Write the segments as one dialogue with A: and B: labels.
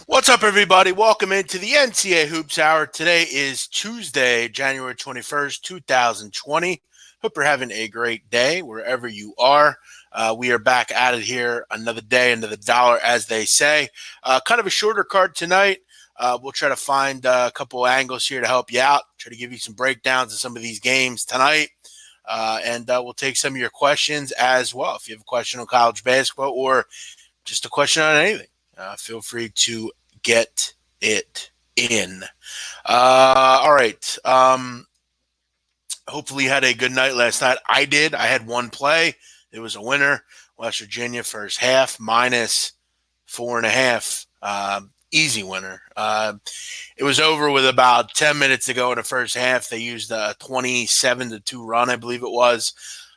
A: What's up, everybody? Welcome into the NCAA Hoops Hour. Today is Tuesday, January 21st, 2020. Hope you're having a great day wherever you are. We are back at it here. Another day, another dollar, as they say. Kind of a shorter card tonight. We'll try to find a couple angles here to help you out, try to give you some breakdowns of some of these games tonight. And we'll take some of your questions as well. If you have a question on college basketball or just a question on anything, feel free to get it in. All right. Hopefully you had a good night last night. I did. I had one play. It was a winner. West Virginia first half minus 4.5. Easy winner. It was over with about 10 minutes to go in the first half. They used a 27-2 run, I believe it was.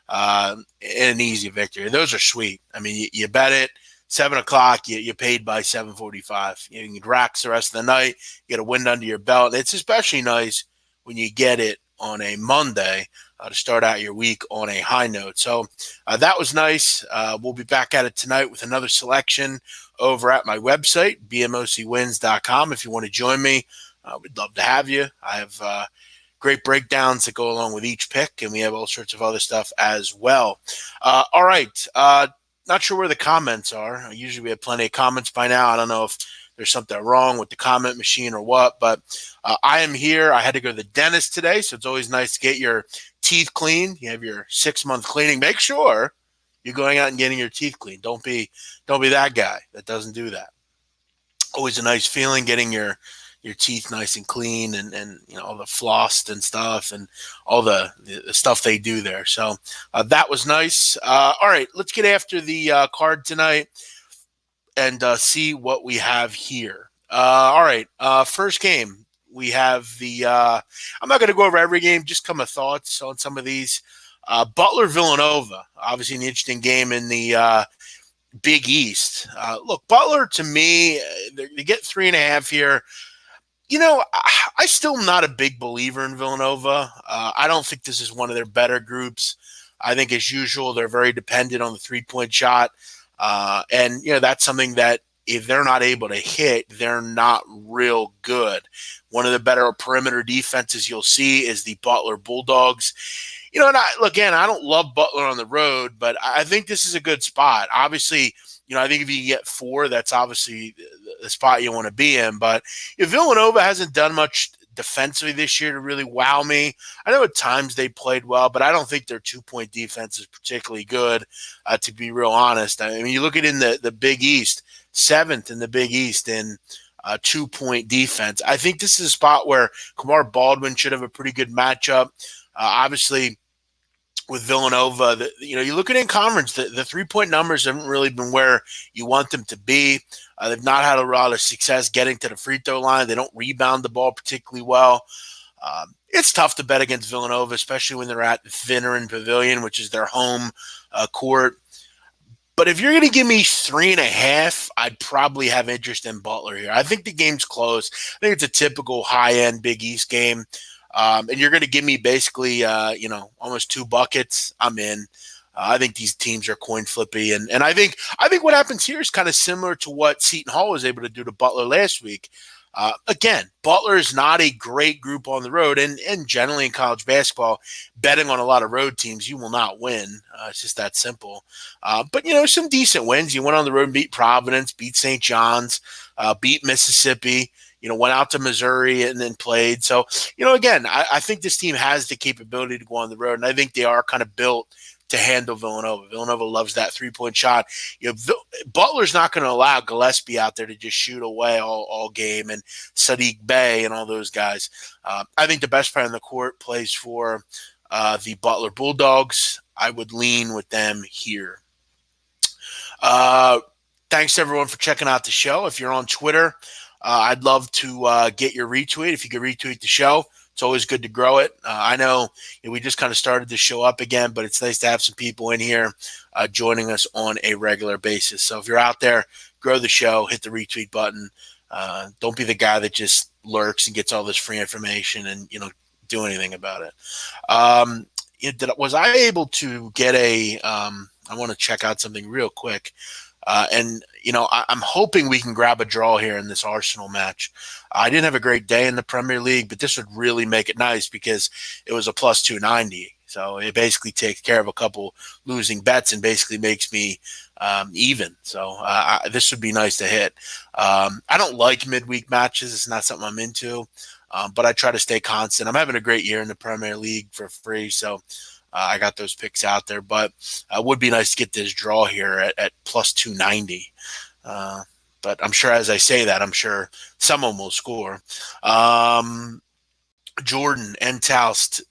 A: An easy victory. Those are sweet. I mean, you bet it. 7 o'clock, you paid by 7:45. You can relax the rest of the night, get a win under your belt. It's especially nice when you get it on a Monday to start out your week on a high note. So that was nice. We'll be back at it tonight with another selection over at my website, bmocwins.com. If you want to join me, we'd love to have you. I have great breakdowns that go along with each pick, and we have all sorts of other stuff as well. All right. Not sure where the comments are. Usually we have plenty of comments by now. I don't know if there's something wrong with the comment machine or what, but I am here. I had to go to the dentist today, so it's always nice to get your teeth cleaned. You have your 6-month cleaning. Make sure you're going out and getting your teeth cleaned. Don't be that guy that doesn't do that. Always a nice feeling getting your teeth nice and clean and you know all the flossed and stuff and all the stuff they do there. So that was nice. All right, let's get after the card tonight and see what we have here. All right, first game we have the. I'm not going to go over every game. Just come of thoughts on some of these. Butler Villanova, obviously an interesting game in the Big East. Look, Butler to me, they get 3.5 here. You know, I still am not a big believer in Villanova. I don't think this is one of their better groups. I think, as usual, they're very dependent on the three-point shot. And, you know, that's something that if they're not able to hit, they're not real good. One of the better perimeter defenses you'll see is the Butler Bulldogs. You know, and I don't love Butler on the road, but I think this is a good spot. Obviously, you know, I think if you get 4, that's obviously the spot you want to be in. But if Villanova hasn't done much defensively this year to really wow me, I know at times they played well, but I don't think their 2-point defense is particularly good, to be real honest. I mean, you look at in the Big East, 7th in the Big East in 2-point defense. I think this is a spot where Kamar Baldwin should have a pretty good matchup. Obviously, with Villanova, you look at in conference, the 3-point numbers haven't really been where you want them to be. They've not had a lot of success getting to the free throw line. They don't rebound the ball particularly well. It's tough to bet against Villanova, especially when they're at Veteran Pavilion, which is their home court. But if you're going to give me 3.5, I'd probably have interest in Butler here. I think the game's close. I think it's a typical high-end Big East game. And you're going to give me basically, almost 2 buckets. I'm in. I think these teams are coin flippy, and I think what happens here is kind of similar to what Seton Hall was able to do to Butler last week. Again, Butler is not a great group on the road, and generally in college basketball, betting on a lot of road teams, you will not win. It's just that simple. But some decent wins. You went on the road and beat Providence, beat St. John's, beat Mississippi. Went out to Missouri and then played. So, again, I think this team has the capability to go on the road, and I think they are kind of built to handle Villanova. Villanova loves that 3-point shot. Butler's not going to allow Gillespie out there to just shoot away all game, and Sadiq Bey and all those guys. I think the best player on the court plays for the Butler Bulldogs. I would lean with them here. Thanks, everyone, for checking out the show. If you're on Twitter, I'd love to get your retweet. If you could retweet the show, it's always good to grow it. I know we just kind of started the show up again, but it's nice to have some people in here joining us on a regular basis. So if you're out there, grow the show, hit the retweet button. Don't be the guy that just lurks and gets all this free information and, do anything about it. Was I able to get I want to check out something real quick. And, I'm hoping we can grab a draw here in this Arsenal match. I didn't have a great day in the Premier League, but this would really make it nice because it was a plus 290. So it basically takes care of a couple losing bets and basically makes me even. So this would be nice to hit. I don't like midweek matches. It's not something I'm into, but I try to stay constant. I'm having a great year in the Premier League for free, so I got those picks out there. But it would be nice to get this draw here at plus 290. But I'm sure as I say that, I'm sure someone will score. Jordan, Entoust,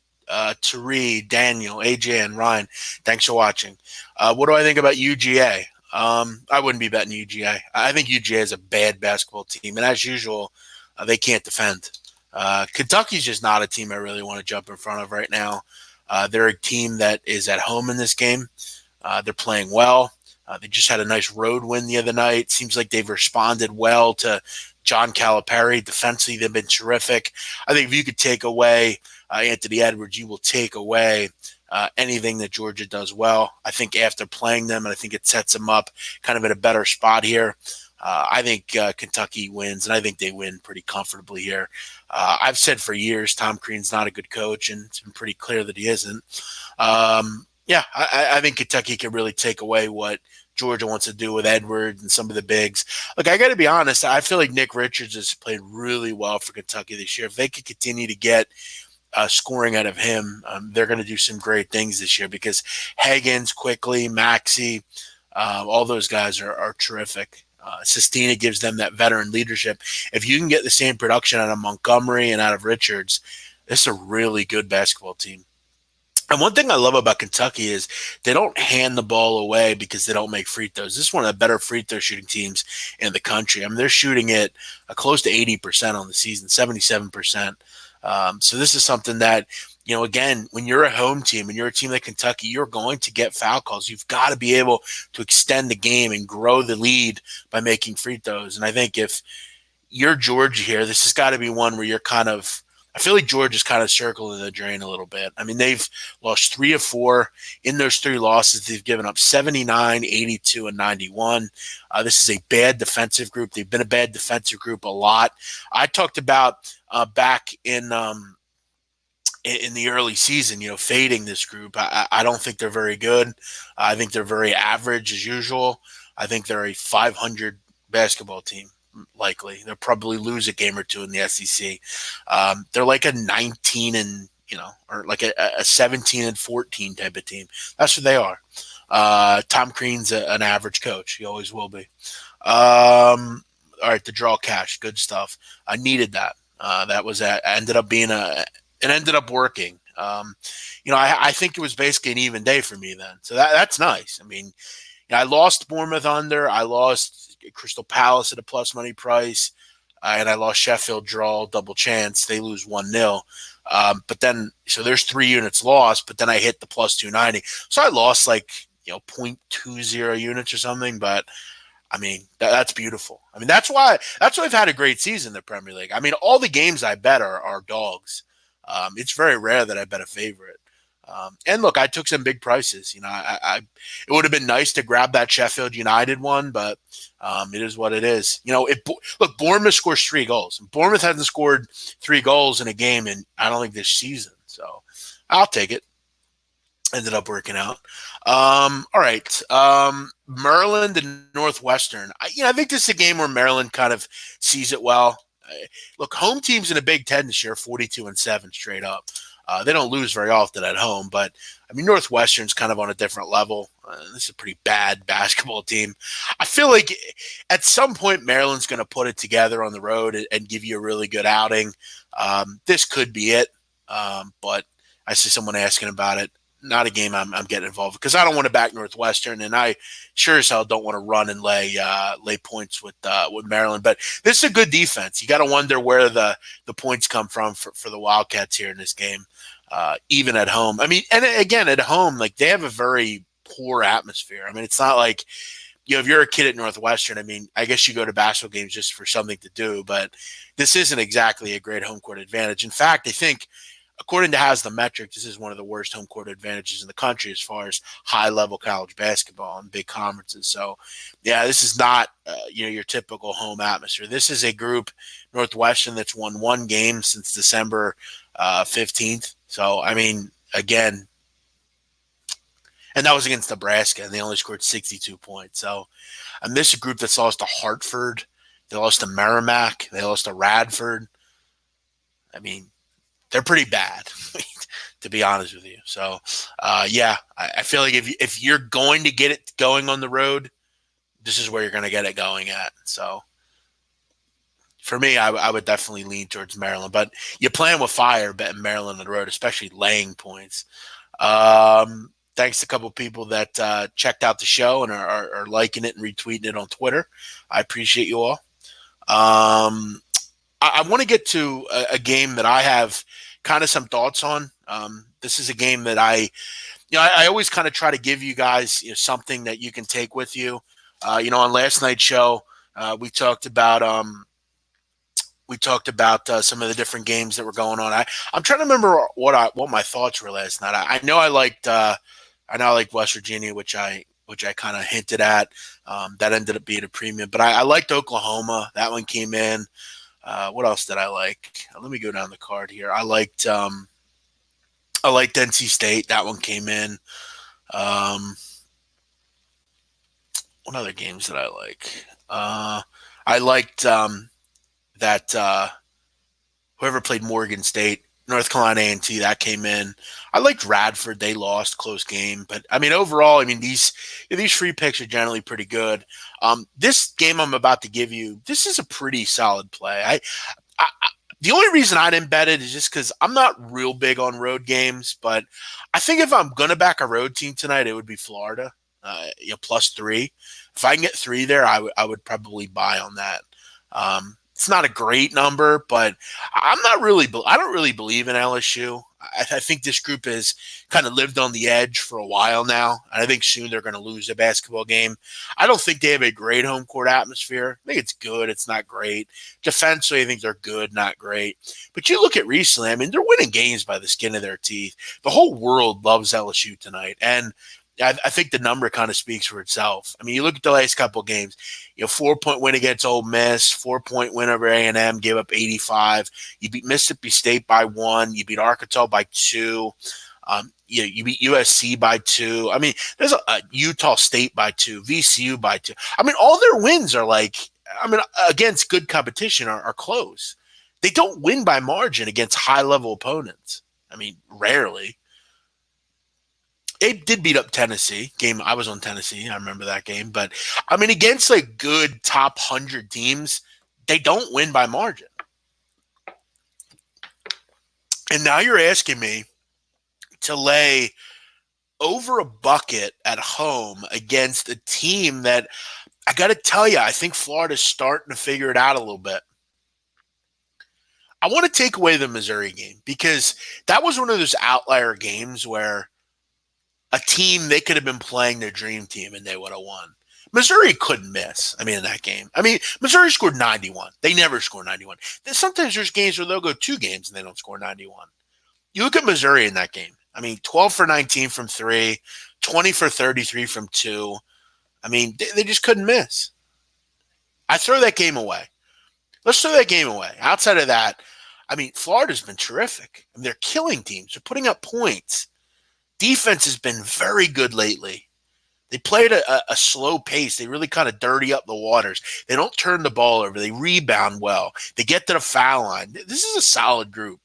A: Tari, Daniel, AJ, and Ryan, thanks for watching. What do I think about UGA? I wouldn't be betting UGA. I think UGA is a bad basketball team, and as usual, they can't defend. Kentucky's just not a team I really want to jump in front of right now. They're a team that is at home in this game. They're playing well. They just had a nice road win the other night. Seems like they've responded well to John Calipari. Defensively, they've been terrific. I think if you could take away Anthony Edwards, you will take away anything that Georgia does well. I think after playing them, and I think it sets them up kind of in a better spot here. I think Kentucky wins, and I think they win pretty comfortably here. I've said for years Tom Crean's not a good coach, and it's been pretty clear that he isn't. I think Kentucky can really take away what Georgia wants to do with Edwards and some of the bigs. Look, I got to be honest. I feel like Nick Richards has played really well for Kentucky this year. If they could continue to get scoring out of him, they're going to do some great things this year because Higgins, quickly, Maxey, all those guys are terrific. Sestina gives them that veteran leadership. If you can get the same production out of Montgomery and out of Richards, this is a really good basketball team. And one thing I love about Kentucky is they don't hand the ball away because they don't make free throws. This is one of the better free throw shooting teams in the country. I mean, they're shooting it close to 80% on the season, 77%. So this is something that, again, when you're a home team and you're a team like Kentucky, you're going to get foul calls. You've got to be able to extend the game and grow the lead by making free throws. And I think if you're Georgia here, this has got to be one where you're I feel like Georgia's kind of circling the drain a little bit. I mean, they've lost 3 of 4. In those 3 losses, they've given up 79, 82, and 91. This is a bad defensive group. They've been a bad defensive group a lot. I talked about back in the early season, fading this group. I don't think they're very good. I think they're very average as usual. I think they're a 500 basketball team. Likely they'll probably lose a game or two in the SEC. They're like a 19 and or like a 17 and 14 type of team. That's what they are. Tom Crean's an average coach. He always will be. All right, the draw cash, good stuff. I needed that. It ended up working. I think it was basically an even day for me then. So that's nice. I mean, I lost Bournemouth under. I lost Crystal Palace at a plus money price, and I lost Sheffield draw, double chance. They lose 1-0. But then, so there's 3 units lost, but then I hit the plus 290. So I lost 0.20 units or something, but I mean, that's beautiful. I mean, that's why I've had a great season in the Premier League. I mean, all the games I bet are dogs. It's very rare that I bet a favorite. And look, I took some big prices. It would have been nice to grab that Sheffield United one, but it is what it is. Look, Bournemouth scores 3 goals. Bournemouth hasn't scored 3 goals in a game in, I don't think, this season. So I'll take it. Ended up working out. All right. Maryland and Northwestern. I think this is a game where Maryland kind of sees it well. Look, home teams in the Big Ten this year, 42-7 straight up. They don't lose very often at home, but I mean, Northwestern's kind of on a different level. This is a pretty bad basketball team. I feel like at some point Maryland's going to put it together on the road and give you a really good outing. This could be it, but I see someone asking about it. Not a game I'm getting involved with because I don't want to back Northwestern, and I sure as hell don't want to run and lay points with Maryland. But this is a good defense. You got to wonder where the points come from for the Wildcats here in this game, even at home. I mean, and again at home, they have a very poor atmosphere. I mean, it's not like if you're a kid at Northwestern. I mean, I guess you go to basketball games just for something to do, but this isn't exactly a great home court advantage. In fact, I think according to Has the Metric, this is one of the worst home court advantages in the country as far as high-level college basketball and big conferences. So, yeah, this is not your typical home atmosphere. This is a group, Northwestern, that's won one game since December 15th. So, I mean, again, and that was against Nebraska, and they only scored 62 points. So, and this is a group that's lost to Hartford. They lost to Merrimack. They lost to Radford. I mean, they're pretty bad, to be honest with you. So, yeah, I feel like if you're going to get it going on the road, this is where you're going to get it going at. So, for me, I would definitely lean towards Maryland. But you're playing with fire betting Maryland on the road, especially laying points. Thanks to a couple of people that checked out the show and are liking it and retweeting it on Twitter. I appreciate you all. I want to get to a game that I have kind of some thoughts on. This is a game that I always kind of try to give you guys something that you can take with you. On last night's show, we talked about some of the different games that were going on. I'm trying to remember what my thoughts were last night. I know I liked West Virginia, which I kind of hinted at. That ended up being a premium, but I liked Oklahoma. That one came in. What else did I like? Let me go down the card here. I liked NC State. That one came in. What other games did I like? I liked that whoever played Morgan State, North Carolina A&T, that came in. I liked Radford. They lost, close game. But, I mean, overall, these free picks are generally pretty good. This game I'm about to give you, this is a pretty solid play. The only reason I didn't bet it is just because I'm not real big on road games. But I think if I'm going to back a road team tonight, it would be Florida, +3. If I can get 3 there, I would probably buy on that. It's not a great number, but I don't really believe in LSU. I think this group has kind of lived on the edge for a while now. And I think soon they're going to lose a basketball game. I don't think they have a great home court atmosphere. I think it's good. It's not great. Defensively, I think they're good, not great. But you look at recently, they're winning games by the skin of their teeth. The whole world loves LSU tonight. And I think the number kind of speaks for itself. You look at the last couple of games, 4-point win against Ole Miss, 4-point win over A&M, gave up 85. You beat Mississippi State by 1. You beat Arkansas by 2. You beat USC by 2. There's a Utah State by 2, VCU by 2. All their wins are against good competition are close. They don't win by margin against high-level opponents. Rarely. They did beat up Tennessee. Game I was on Tennessee. I remember that game. But, against good top 100 teams, they don't win by margin. And now you're asking me to lay over a bucket at home against a team that, I got to tell you, I think Florida's starting to figure it out a little bit. I want to take away the Missouri game because that was one of those outlier games where a team, they could have been playing their dream team and they would have won. Missouri couldn't miss, in that game. Missouri scored 91. They never score 91. Sometimes there's games where they'll go 2 games and they don't score 91. You look at Missouri in that game. 12 for 19 from 3, 20 for 33 from 2. They just couldn't miss. I throw that game away. Let's throw that game away. Outside of that, Florida's been terrific. They're killing teams. They're putting up points. Defense has been very good lately. They played a slow pace. They really kind of dirty up the waters. They don't turn the ball over. They rebound well. They get to the foul line. This is a solid group.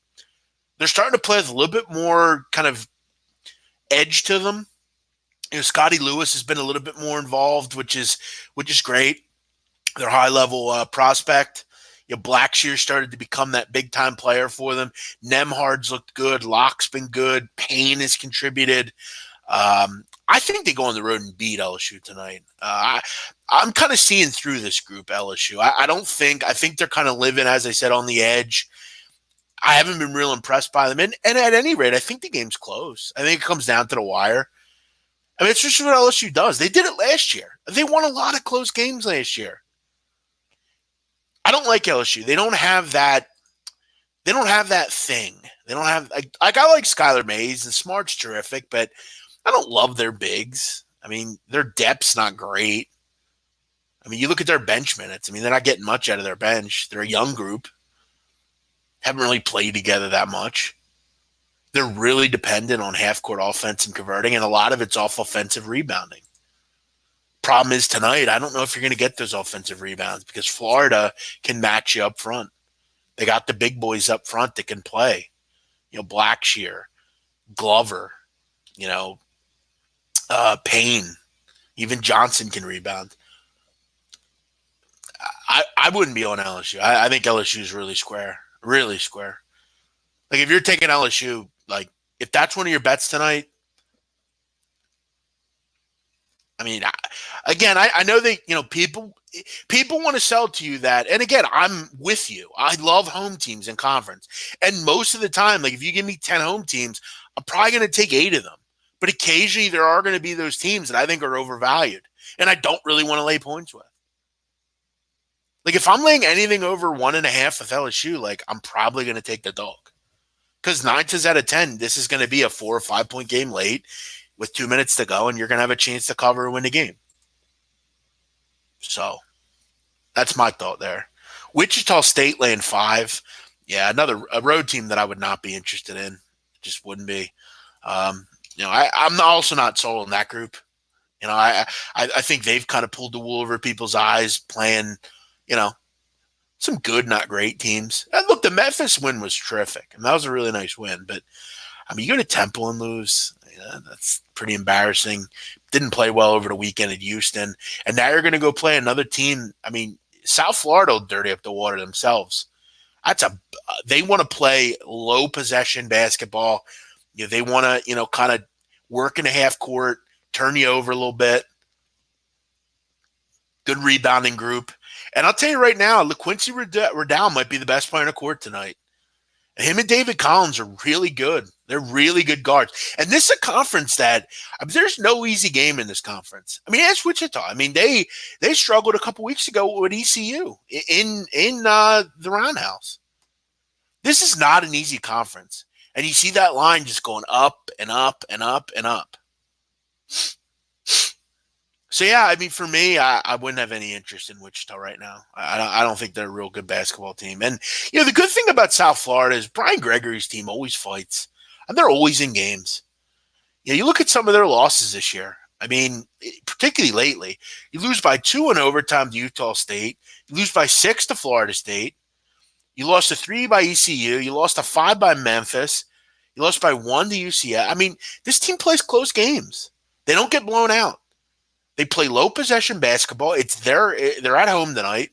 A: They're starting to play with a little bit more kind of edge to them. Scotty Lewis has been a little bit more involved, which is great. Their high-level prospect. Blackshear started to become that big-time player for them. Nemhard's looked good. Locke's been good. Payne has contributed. I think they go on the road and beat LSU tonight. I'm kind of seeing through this group, LSU. I think they're kind of living, as I said, on the edge. I haven't been real impressed by them. And at any rate, I think the game's close. I think it comes down to the wire. It's just what LSU does. They did it last year. They won a lot of close games last year. I don't like LSU. They don't have that They don't have that thing. They don't have like I like Skylar Mays and Smart's terrific, but I don't love their bigs. I mean, their depth's not great. I mean, you look at their bench minutes. I mean, they're not getting much out of their bench. They're a young group. Haven't really played together that much. They're really dependent on half-court offense and converting, and a lot of it's off offensive rebounding. Problem is tonight, I don't know if you're going to get those offensive rebounds because Florida can match you up front. They got the big boys up front that can play. Blackshear, Glover, Payne, even Johnson can rebound. I wouldn't be on LSU. I think LSU is really square. Really square. Like, if you're taking LSU, like, if that's one of your bets tonight, I mean, I know that, people want to sell to you that, and again, I'm with you. I love home teams in conference. And most of the time, like, if you give me 10 home teams, I'm probably going to take 8 of them. But occasionally there are going to be those teams that I think are overvalued and I don't really want to lay points with. Like, if I'm laying anything over 1.5 with LSU, like, I'm probably going to take the dog. Because 9 times out of 10, this is going to be a 4 or 5 point game late with 2 minutes to go, and you're going to have a chance to cover and win the game. So that's my thought there. Wichita State laying 5. Yeah, a road team that I would not be interested in. Just wouldn't be. I'm also not sold on that group. I think they've kind of pulled the wool over people's eyes playing, some good, not great teams. And look, the Memphis win was terrific, and that was a really nice win. But, I mean, you go to Temple and lose. That's pretty embarrassing. Didn't play well over the weekend at Houston. And now you're going to go play another team. I mean, South Florida will dirty up the water themselves. They want to play low possession basketball. They want to, kind of work in a half court, turn you over a little bit. Good rebounding group. And I'll tell you right now, LaQuincy Riddell might be the best player in the court tonight. Him and David Collins are really good. They're really good guards. And this is a conference that there's no easy game in this conference. I mean, ask Wichita. I mean, they struggled a couple weeks ago with ECU in the Roundhouse. This is not an easy conference. And you see that line just going up and up and up and up. So, yeah, I mean, for me, I wouldn't have any interest in Wichita right now. I don't think they're a real good basketball team. And, the good thing about South Florida is Brian Gregory's team always fights. And they're always in games. You look at some of their losses this year. I mean, particularly lately. You lose by 2 in overtime to Utah State. You lose by 6 to Florida State. You lost to 3 by ECU. You lost to 5 by Memphis. You lost by 1 to UCF. I mean, this team plays close games. They don't get blown out. They play low possession basketball. They're at home tonight.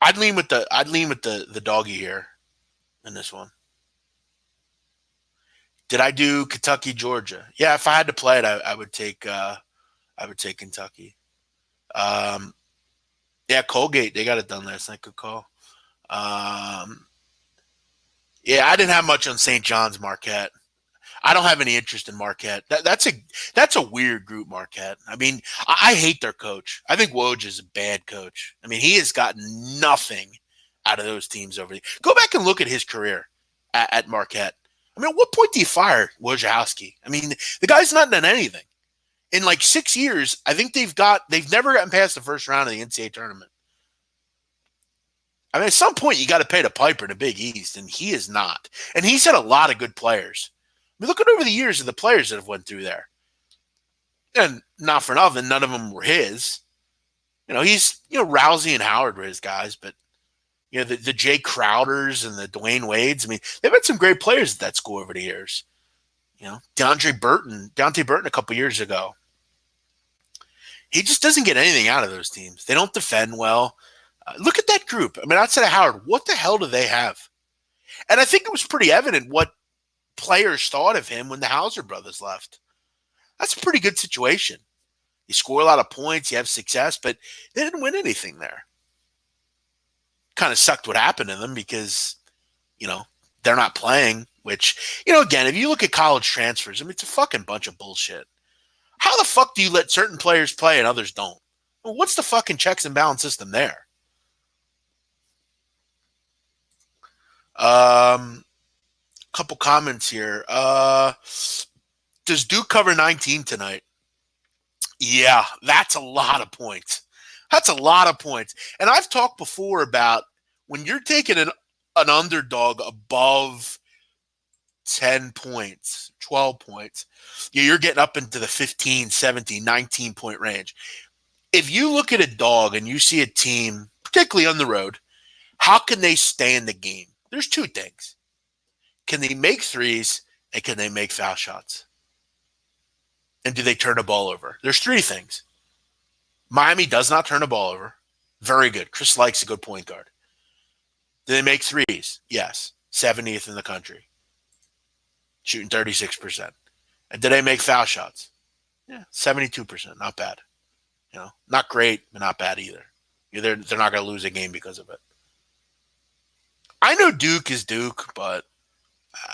A: I'd lean with the doggy here in this one. Did I do Kentucky, Georgia? Yeah, if I had to play it, I would take Kentucky. Yeah, Colgate, they got it done last night. Good call. Yeah, I didn't have much on St. John's Marquette. I don't have any interest in Marquette. That's a weird group, Marquette. I mean, I hate their coach. I think Woj is a bad coach. I mean, he has gotten nothing out of those teams over there. Go back and look at his career at Marquette. I mean, at what point do you fire Wojciechowski? I mean, the guy's not done anything. In like 6 years, I think they've never gotten past the first round of the NCAA tournament. I mean, at some point, you got to pay the piper in the Big East, and he is not. And he's had a lot of good players. I mean, look at over the years of the players that have went through there. And not for nothing, none of them were his. Rousey and Howard were his guys, but, the Jay Crowders and the Dwayne Wades, I mean, they've had some great players at that school over the years. Dante Burton a couple years ago. He just doesn't get anything out of those teams. They don't defend well. Look at that group. I mean, outside of Howard, what the hell do they have? And I think it was pretty evident what players thought of him when the Hauser brothers left. That's a pretty good situation. You score a lot of points, you have success, but they didn't win anything there. Kind of sucked what happened to them because, they're not playing, which, again, if you look at college transfers, I mean, it's a fucking bunch of bullshit. How the fuck do you let certain players play and others don't? Well, what's the fucking checks and balance system there? Couple comments here. Does Duke cover 19 tonight? Yeah, that's a lot of points. That's a lot of points. And I've talked before about when you're taking an underdog above 10 points, 12 points, you're getting up into the 15, 17, 19 point range. If you look at a dog and you see a team, particularly on the road, how can they stay in the game? There's two things. Can they make threes and can they make foul shots? And do they turn the ball over? There's three things. Miami does not turn the ball over. Very good. Chris likes a good point guard. Do they make threes? Yes. 70th in the country. Shooting 36%. And do they make foul shots? Yeah, 72%. Not bad. Not great, but not bad either. They're not going to lose a game because of it. I know Duke is Duke, but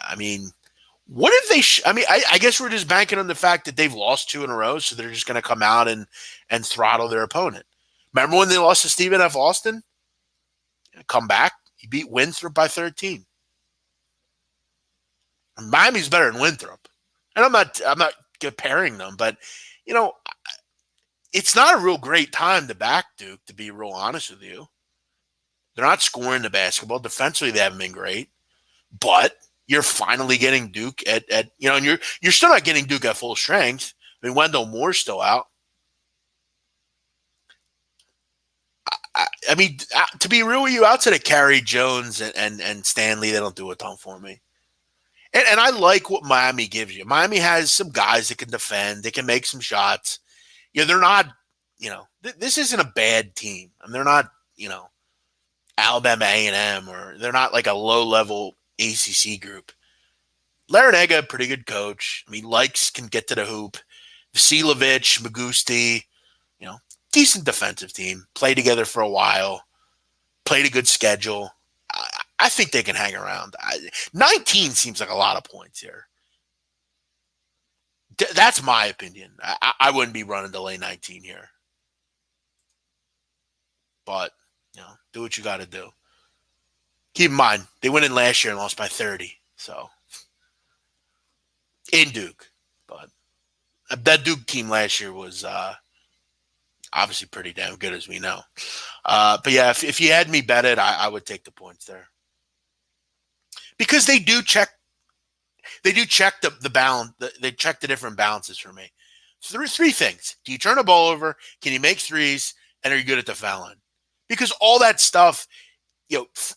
A: I mean, what if they? I guess we're just banking on the fact that they've lost 2 in a row, so they're just going to come out and throttle their opponent. Remember when they lost to Stephen F. Austin? Come back, you beat Winthrop by 13. Miami's better than Winthrop, and I'm not comparing them, but it's not a real great time to back Duke, to be real honest with you. They're not scoring the basketball. Defensively, they haven't been great. But you're finally getting Duke at and you're still not getting Duke at full strength. I mean, Wendell Moore's still out. I mean, to be real with you, outside of Carey Jones and Stanley, they don't do a ton for me. And I like what Miami gives you. Miami has some guys that can defend. They can make some shots. They're not, this isn't a bad team. I mean, they're not, Alabama A&M, or they're not like a low-level ACC group. Larinaga, pretty good coach. I mean, can get to the hoop. Vasilovich, Magusti, decent defensive team. Play together for a while. Played a good schedule. I think they can hang around. 19 seems like a lot of points here. That's my opinion. I wouldn't be running delay 19 here. But, do what you got to do. Keep in mind, they went in last year and lost by 30. So, in Duke. But that Duke team last year was obviously pretty damn good, as we know. But yeah, if you had me bet it, I would take the points there. Because they do check the balance. They check the different balances for me. So there's three things. Do you turn the ball over? Can you make threes? And are you good at the foul line? Because all that stuff,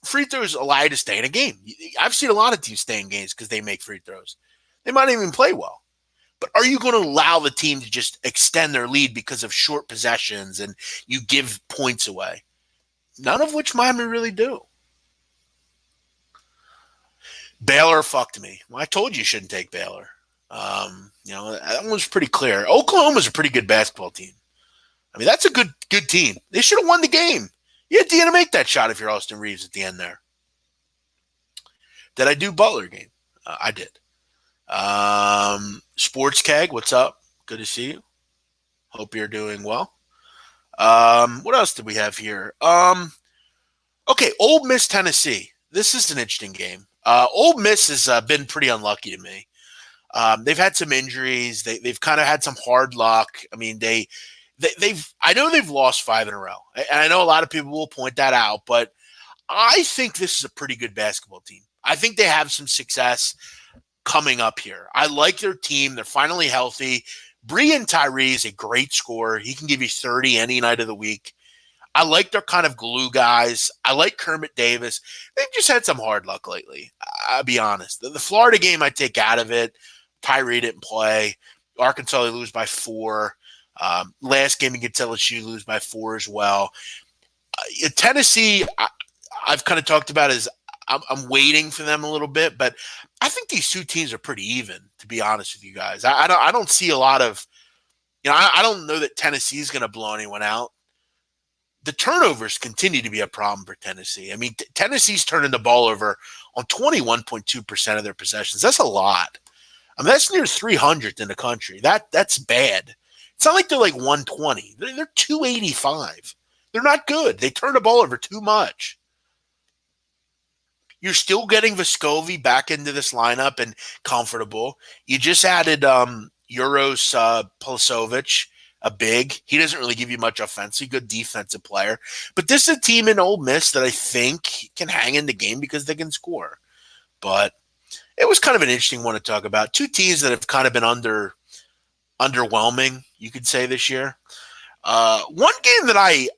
A: free throws allow you to stay in a game. I've seen a lot of teams stay in games because they make free throws. They might even play well. But are you going to allow the team to just extend their lead because of short possessions and you give points away? None of which Miami really do. Baylor fucked me. Well, I told you shouldn't take Baylor. That one was pretty clear. Oklahoma's a pretty good basketball team. I mean, that's a good team. They should have won the game. You had to make that shot if you're Austin Reeves at the end there. Did I do Butler game? I did. Sports Keg, what's up? Good to see you. Hope you're doing well. What else did we have here? Okay, Ole Miss, Tennessee. This is an interesting game. Ole Miss has been pretty unlucky to me. They've had some injuries. They've kind of had some hard luck. I mean, I know they've lost 5 in a row. And I know a lot of people will point that out, but I think this is a pretty good basketball team. I think they have some success coming up here. I like their team. They're finally healthy. Breein Tyree is a great scorer. He can give you 30 any night of the week. I like their kind of glue guys. I like Kermit Davis. They've just had some hard luck lately. I'll be honest. The Florida game I take out of it. Tyree didn't play. Arkansas, they lose by 4. Last game against LSU, lose by 4 as well. Tennessee, I've kind of talked about as I'm waiting for them a little bit, but I think these two teams are pretty even, to be honest with you guys. I don't see a lot of, I don't know that Tennessee is going to blow anyone out. The turnovers continue to be a problem for Tennessee. I mean, Tennessee's turning the ball over on 21.2% of their possessions. That's a lot. I mean, that's near 300th in the country. That's bad. It's not like they're like 120. They're 285. They're not good. They turn the ball over too much. You're still getting Vescovi back into this lineup and comfortable. You just added Euros Pilisovic, a big. He doesn't really give you much offensive, good defensive player. But this is a team in Ole Miss that I think can hang in the game because they can score. But it was kind of an interesting one to talk about. Two teams that have kind of been underwhelming, you could say, this year. One game that I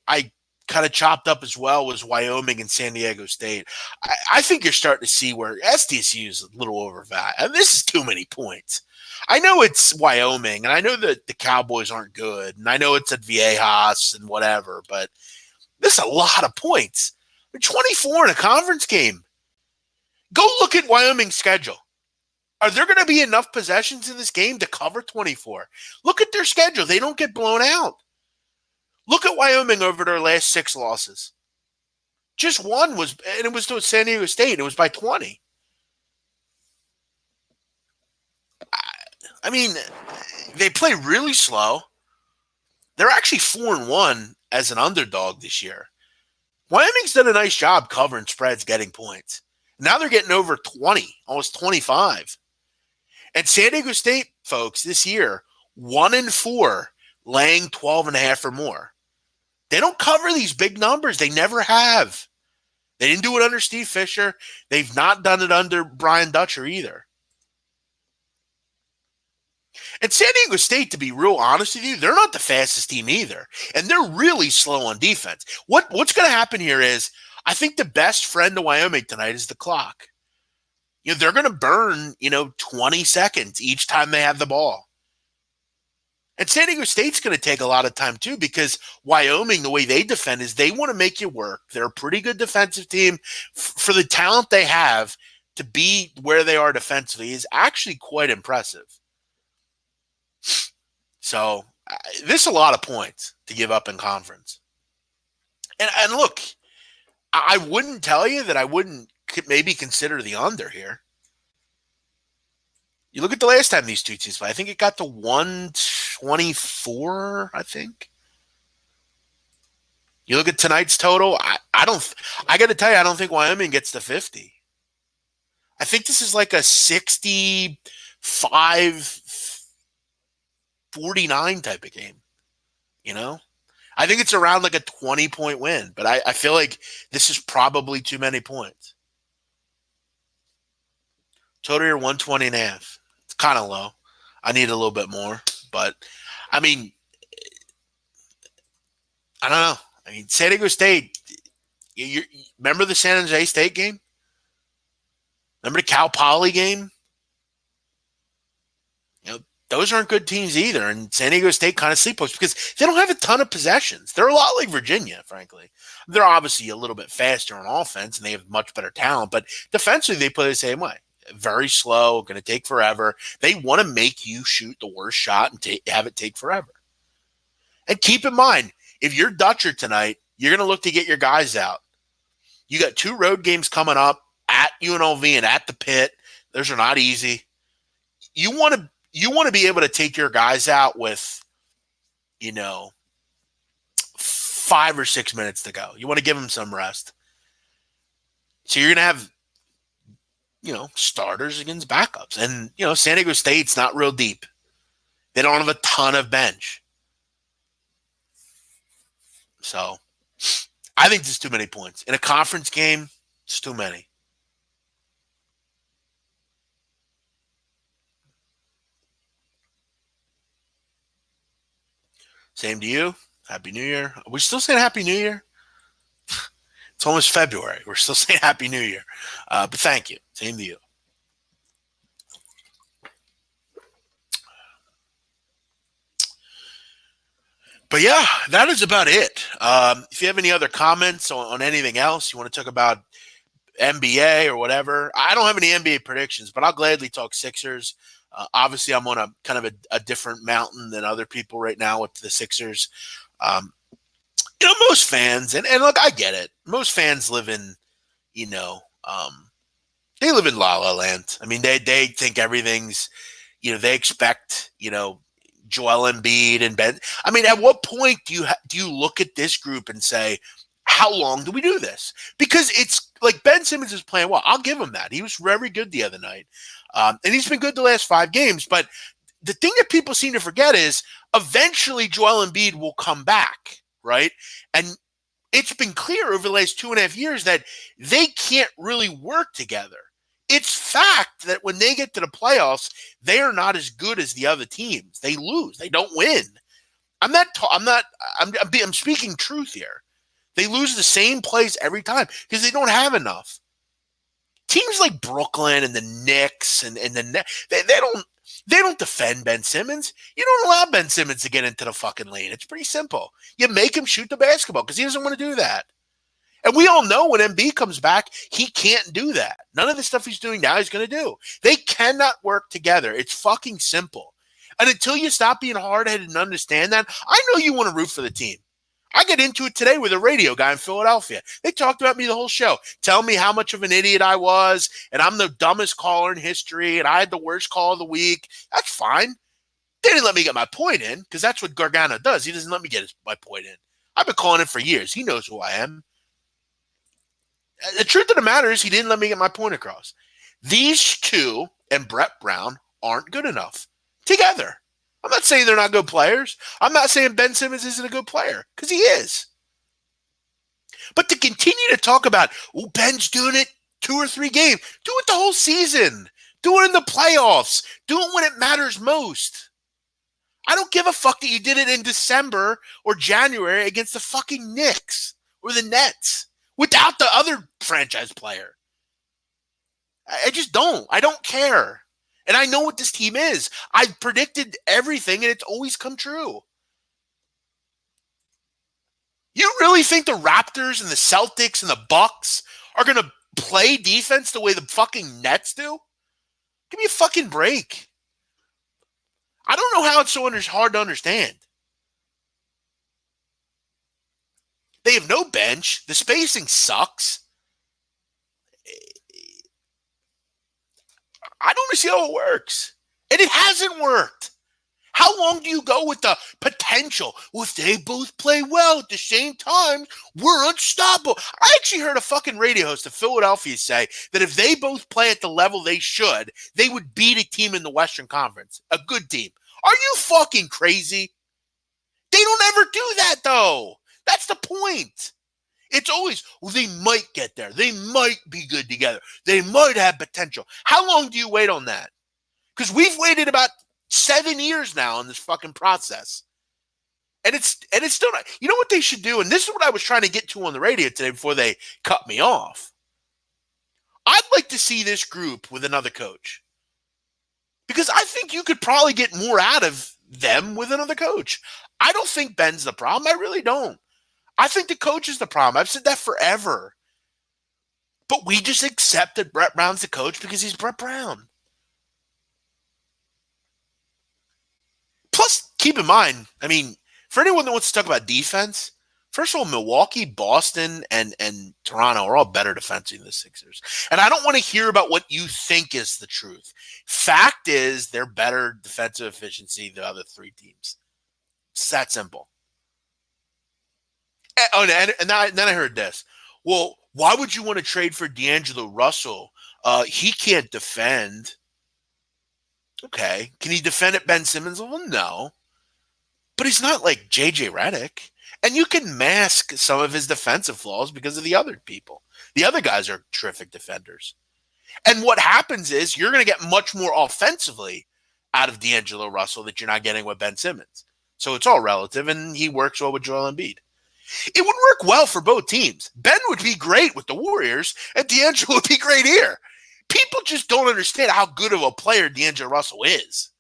A: kind of chopped up as well was Wyoming and San Diego State. I think you're starting to see where SDSU is a little overvalued. And this is too many points. I know it's Wyoming, and I know that the Cowboys aren't good, and I know it's at Viejas and whatever, but this is a lot of points. They're 24 in a conference game. Go look at Wyoming's schedule. Are there going to be enough possessions in this game to cover 24? Look at their schedule. They don't get blown out. Look at Wyoming over their last 6 losses. Just one was, and it was to San Diego State. It was by 20. I mean, they play really slow. They're actually 4-1 as an underdog this year. Wyoming's done a nice job covering spreads, getting points. Now they're getting over 20, almost 25. And San Diego State, folks, this year, 1-4, laying 12.5 or more. They don't cover these big numbers. They never have. They didn't do it under Steve Fisher. They've not done it under Brian Dutcher either. And San Diego State, to be real honest with you, they're not the fastest team either. And they're really slow on defense. What's going to happen here is, I think the best friend to Wyoming tonight is the clock. They're going to burn, 20 seconds each time they have the ball. And San Diego State's going to take a lot of time too, because Wyoming, the way they defend is they want to make you work. They're a pretty good defensive team. For the talent they have to be where they are defensively is actually quite impressive. So this is a lot of points to give up in conference. And look, I wouldn't tell you that I wouldn't maybe consider the under here. You look at the last time these two teams played. I think it got to 124, I think. You look at tonight's total. I got to tell you, I don't think Wyoming gets to 50. I think this is like a 65-49 type of game. I think it's around like a 20-point win, but I feel like this is probably too many points. Total here 120.5. It's kind of low. I need a little bit more, but I mean, I don't know. I mean, San Diego State. You remember the San Jose State game? Remember the Cal Poly game? Those aren't good teams either, and San Diego State kind of sleepwalks because they don't have a ton of possessions. They're a lot like Virginia, frankly. They're obviously a little bit faster on offense, and they have much better talent, but defensively they play the same way. Very slow, going to take forever. They want to make you shoot the worst shot and have it take forever. And keep in mind, if you're Dutcher tonight, you're going to look to get your guys out. You got 2 road games coming up at UNLV and at the Pit. Those are not easy. You want to be able to take your guys out with, 5 or 6 minutes to go. You want to give them some rest. So you're going to have, starters against backups. And, San Diego State's not real deep. They don't have a ton of bench. So I think there's too many points. In a conference game, it's too many. Same to you. Happy New Year. Are we still saying Happy New Year? It's almost February. We're still saying Happy New Year. But thank you. Same to you. But yeah, that is about it. If you have any other comments on anything else, you want to talk about NBA or whatever, I don't have any NBA predictions, but I'll gladly talk Sixers. Obviously, I'm on a kind of a different mountain than other people right now with the Sixers. Most fans, and look, I get it. Most fans live in, they live in La La Land. I mean, they think everything's, they expect, Joel Embiid and Ben. I mean, at what point do you look at this group and say, how long do we do this? Because it's like Ben Simmons is playing well. I'll give him that. He was very good the other night. And he's been good the last 5 games. But the thing that people seem to forget is eventually Joel Embiid will come back, right? And it's been clear over the last 2.5 years that they can't really work together. It's fact that when they get to the playoffs, they are not as good as the other teams. They lose. They don't win. I'm speaking truth here. They lose the same plays every time because they don't have enough. Teams like Brooklyn and the Knicks and the Nets, they don't defend Ben Simmons. You don't allow Ben Simmons to get into the fucking lane. It's pretty simple. You make him shoot the basketball because he doesn't want to do that. And we all know when Embiid comes back, he can't do that. None of the stuff he's doing now he's going to do. They cannot work together. It's fucking simple. And until you stop being hard-headed and understand that, I know you want to root for the team. I get into it today with a radio guy in Philadelphia. They talked about me the whole show, tell me how much of an idiot I was, and I'm the dumbest caller in history, and I had the worst call of the week. That's fine. They didn't let me get my point in because that's what Gargano does. He doesn't let me get my point in. I've been calling it for years. He knows who I am. The truth of the matter is he didn't let me get my point across. These two and Brett Brown aren't good enough together. I'm not saying they're not good players. I'm not saying Ben Simmons isn't a good player because he is. But to continue to talk about, oh, Ben's doing it 2 or 3 games, do it the whole season. Do it in the playoffs. Do it when it matters most. I don't give a fuck that you did it in December or January against the fucking Knicks or the Nets without the other franchise player. I just don't. I don't care. And I know what this team is. I've predicted everything, and it's always come true. You really think the Raptors and the Celtics and the Bucks are going to play defense the way the fucking Nets do? Give me a fucking break. I don't know how it's so hard to understand. They have no bench. The spacing sucks. I don't see how it works. And it hasn't worked. How long do you go with the potential? Well, if they both play well at the same time, we're unstoppable. I actually heard a fucking radio host of Philadelphia say that if they both play at the level they should, they would beat a team in the Western Conference. A good team. Are you fucking crazy? They don't ever do that, though. That's the point. It's always, well, they might get there. They might be good together. They might have potential. How long do you wait on that? Because we've waited about 7 years now in this fucking process. And it's still not. You know what they should do? And this is what I was trying to get to on the radio today before they cut me off. I'd like to see this group with another coach. Because I think you could probably get more out of them with another coach. I don't think Ben's the problem. I really don't. I think the coach is the problem. I've said that forever. But we just accept that Brett Brown's the coach because he's Brett Brown. Plus, keep in mind, I mean, for anyone that wants to talk about defense, first of all, Milwaukee, Boston, and Toronto are all better defensively than the Sixers. And I don't want to hear about what you think is the truth. Fact is, they're better defensive efficiency than the other 3 teams. It's that simple. And then I heard this. Well, why would you want to trade for D'Angelo Russell? He can't defend. Okay. Can he defend at Ben Simmons? Well, no. But he's not like J.J. Redick. And you can mask some of his defensive flaws because of the other people. The other guys are terrific defenders. And what happens is you're going to get much more offensively out of D'Angelo Russell that you're not getting with Ben Simmons. So it's all relative, and he works well with Joel Embiid. It would work well for both teams. Ben would be great with the Warriors, and D'Angelo would be great here. People just don't understand how good of a player D'Angelo Russell is.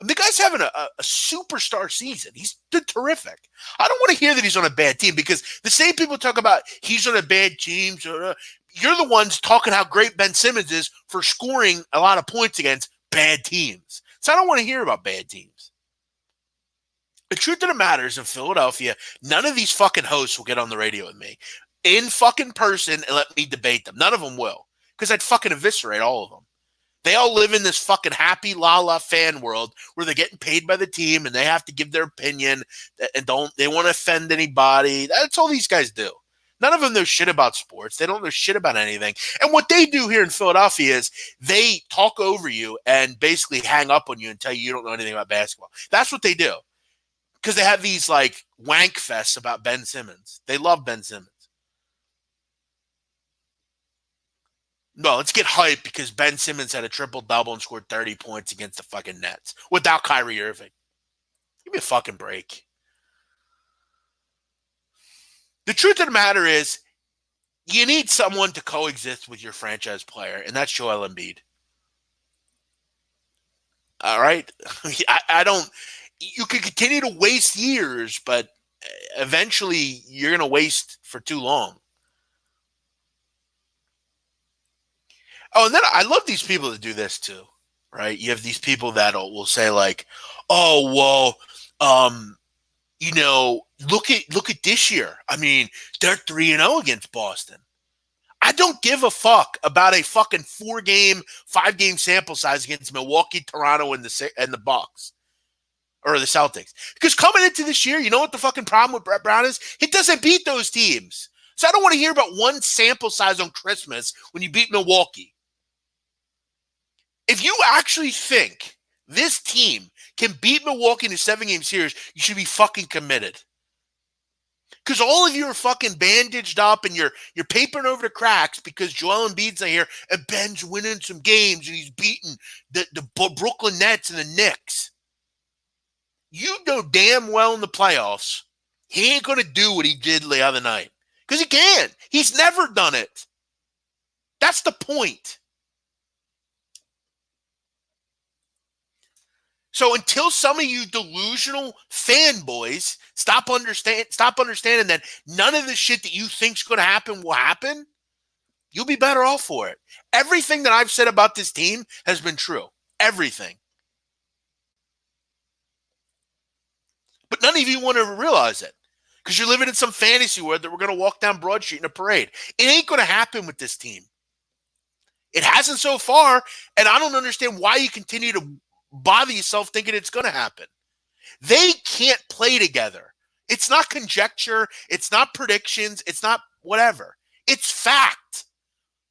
A: And the guy's having a superstar season. He's terrific. I don't want to hear that he's on a bad team because the same people talk about he's on a bad team. You're the ones talking how great Ben Simmons is for scoring a lot of points against bad teams. So I don't want to hear about bad teams. The truth of the matter is in Philadelphia, none of these fucking hosts will get on the radio with me in fucking person and let me debate them. None of them will because I'd fucking eviscerate all of them. They all live in this fucking happy la-la fan world where they're getting paid by the team and they have to give their opinion and they want to offend anybody. That's all these guys do. None of them know shit about sports. They don't know shit about anything. And what they do here in Philadelphia is they talk over you and basically hang up on you and tell you don't know anything about basketball. That's what they do. Because they have these like wank fests about Ben Simmons. They love Ben Simmons. No, let's get hyped because Ben Simmons had a triple-double and scored 30 points against the fucking Nets without Kyrie Irving. Give me a fucking break. The truth of the matter is, you need someone to coexist with your franchise player, and that's Joel Embiid. All right? I don't – you can continue to waste years, but eventually you're going to waste for too long. Oh, and then I love these people that do this too, right? You have these people that will say like, "Oh, well, look at this year. I mean, they're 3-0 against Boston." I don't give a fuck about a fucking 4-game, 5-game sample size against Milwaukee, Toronto, and the Bucks or the Celtics. Because coming into this year, you know what the fucking problem with Brett Brown is? He doesn't beat those teams. So I don't want to hear about one sample size on Christmas when you beat Milwaukee. If you actually think this team can beat Milwaukee in a 7-game series, you should be fucking committed. Because all of you are fucking bandaged up and you're papering over the cracks because Joel Embiid's not here and Ben's winning some games and he's beating the Brooklyn Nets and the Knicks. You know damn well in the playoffs, he ain't going to do what he did the other night. Because he can't. He's never done it. That's the point. So until some of you delusional fanboys stop understanding that none of the shit that you think's going to happen will happen, you'll be better off for it. Everything that I've said about this team has been true. Everything. But none of you want to realize it because you're living in some fantasy world that we're going to walk down Broad Street in a parade. It ain't going to happen with this team. It hasn't so far, and I don't understand why you continue to bother yourself thinking it's going to happen. They can't play together. It's not conjecture. It's not predictions. It's not whatever. It's fact.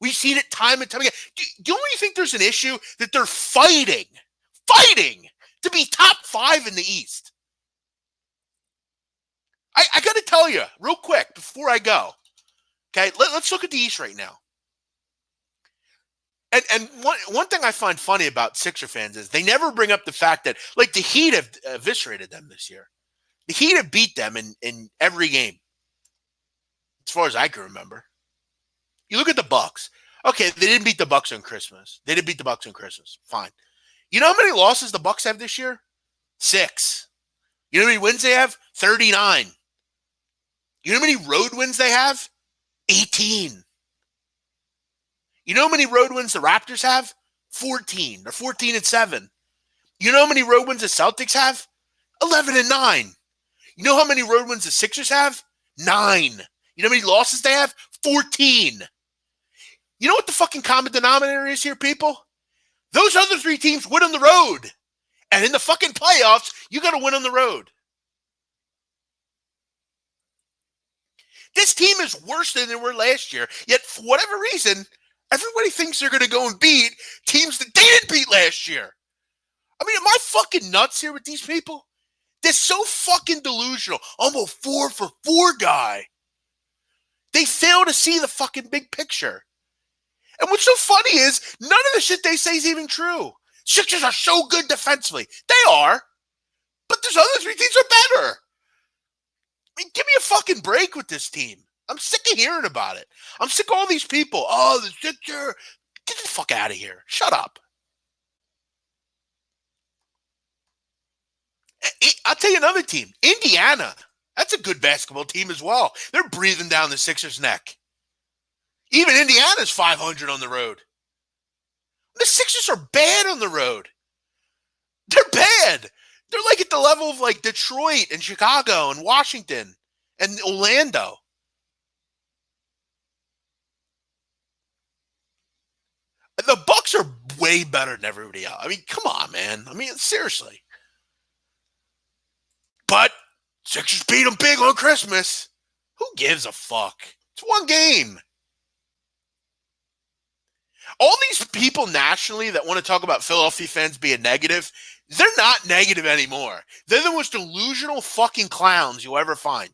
A: We've seen it time and time again. Do you really think there's an issue that they're fighting to be top 5 in the East? I got to tell you real quick before I go. Okay, let's look at the East right now. And one thing I find funny about Sixer fans is they never bring up the fact that, like, the Heat have eviscerated them this year. The Heat have beat them in every game, as far as I can remember. You look at the Bucks. Okay, they didn't beat the Bucks on Christmas. They didn't beat the Bucks on Christmas. Fine. You know how many losses the Bucks have this year? 6. You know how many wins they have? 39. You know how many road wins they have? 18. You know how many road wins the Raptors have? 14. They're 14-7. You know how many road wins the Celtics have? 11-9. You know how many road wins the Sixers have? 9. You know how many losses they have? 14. You know what the fucking common denominator is here, people? Those other 3 teams win on the road. And in the fucking playoffs, you got to win on the road. This team is worse than they were last year. Yet, for whatever reason, everybody thinks they're going to go and beat teams that they didn't beat last year. I mean, am I fucking nuts here with these people? They're so fucking delusional. I'm a 4-for-4 guy. They fail to see the fucking big picture. And what's so funny is none of the shit they say is even true. Sixers are so good defensively. They are. But there's other 3 teams are better. I mean, give me a fucking break with this team. I'm sick of hearing about it. I'm sick of all these people. Oh, the Sixers. Get the fuck out of here. Shut up. I'll tell you another team. Indiana. That's a good basketball team as well. They're breathing down the Sixers' neck. Even Indiana's 500 on the road. The Sixers are bad on the road. They're bad. They're like at the level of like Detroit and Chicago and Washington and Orlando. The Bucks are way better than everybody else. I mean, come on, man. I mean, seriously. But Sixers beat them big on Christmas. Who gives a fuck? It's one game. All these people nationally that want to talk about Philadelphia fans being negative, they're not negative anymore. They're the most delusional fucking clowns you'll ever find.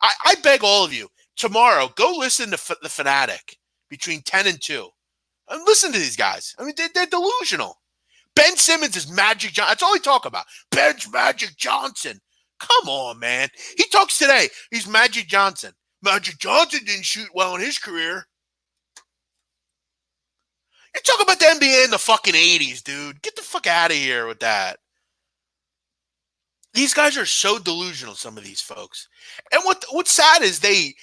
A: I beg all of you, tomorrow, go listen to The Fanatic between 10 and 2. And listen to these guys. I mean, they're delusional. Ben Simmons is Magic Johnson. That's all he talk about. Ben's Magic Johnson. Come on, man. He talks today. He's Magic Johnson. Magic Johnson didn't shoot well in his career. You're talking about the NBA in the fucking 80s, dude. Get the fuck out of here with that. These guys are so delusional, some of these folks. And what's sad is they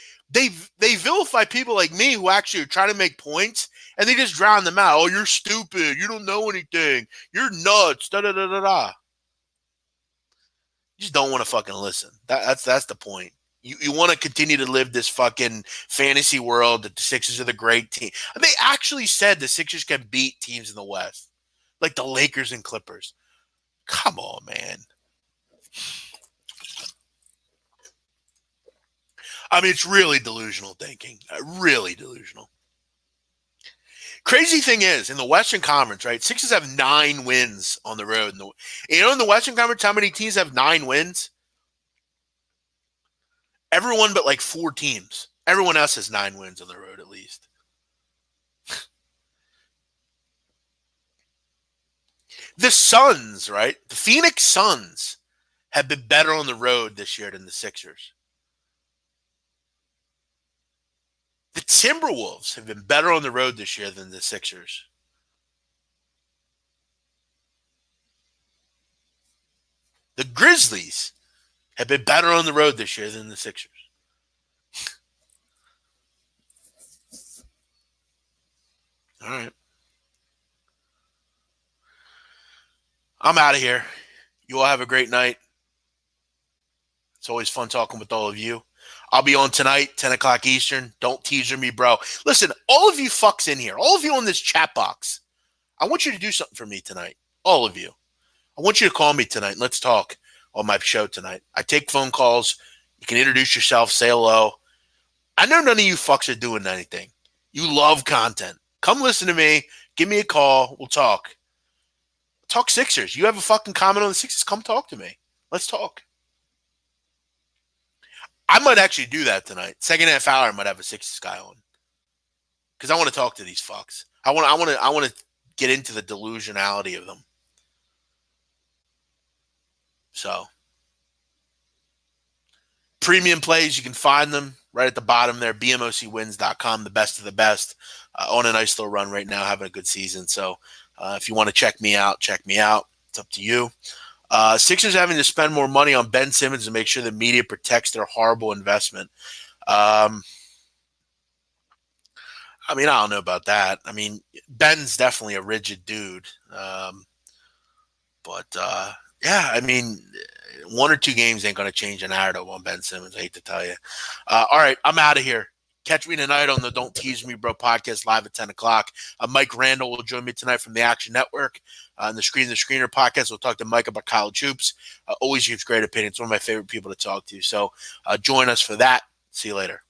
A: vilify people like me who actually are trying to make points, and they just drown them out. Oh, you're stupid. You don't know anything. You're nuts. Da-da-da-da-da. You just don't want to fucking listen. That's the point. You want to continue to live this fucking fantasy world that the Sixers are the great team. They actually said the Sixers can beat teams in the West, like the Lakers and Clippers. Come on, man. I mean, it's really delusional thinking. Really delusional. Crazy thing is, in the Western Conference, right, Sixers have 9 wins on the road. In the Western Conference, how many teams have 9 wins? Everyone but like 4 teams. Everyone else has 9 wins on the road at least. The Suns, right? The Phoenix Suns have been better on the road this year than the Sixers. The Timberwolves have been better on the road this year than the Sixers. The Grizzlies have been better on the road this year than the Sixers. All right. I'm out of here. You all have a great night. It's always fun talking with all of you. I'll be on tonight, 10 o'clock Eastern. Don't teaser me, bro. Listen, all of you fucks in here, all of you on this chat box, I want you to do something for me tonight. All of you. I want you to call me tonight and let's talk on my show tonight. I take phone calls. You can introduce yourself, say hello. I know none of you fucks are doing anything. You love content. Come listen to me. Give me a call. We'll talk. Talk Sixers. You have a fucking comment on the Sixers? Come talk to me. Let's talk. I might actually do that tonight. Second half hour, I might have a Sixers guy on because I want to talk to these fucks. I want to get into the delusionality of them. So, premium plays, you can find them right at the bottom there. BMOCwins.com, the best of the best. On a nice little run right now, having a good season. So, if you want to check me out, check me out. It's up to you. Sixers having to spend more money on Ben Simmons to make sure the media protects their horrible investment. I mean, I don't know about that. I mean, Ben's definitely a rigid dude. Yeah, I mean, 1 or 2 games ain't going to change the narrative on Ben Simmons. I hate to tell you. All right, I'm out of here. Catch me tonight on the Don't Tease Me, Bro podcast live at 10 o'clock. Mike Randall will join me tonight from the Action Network. On the Screener podcast, we'll talk to Mike about college hoops. Always gives great opinions. One of my favorite people to talk to. So join us for that. See you later.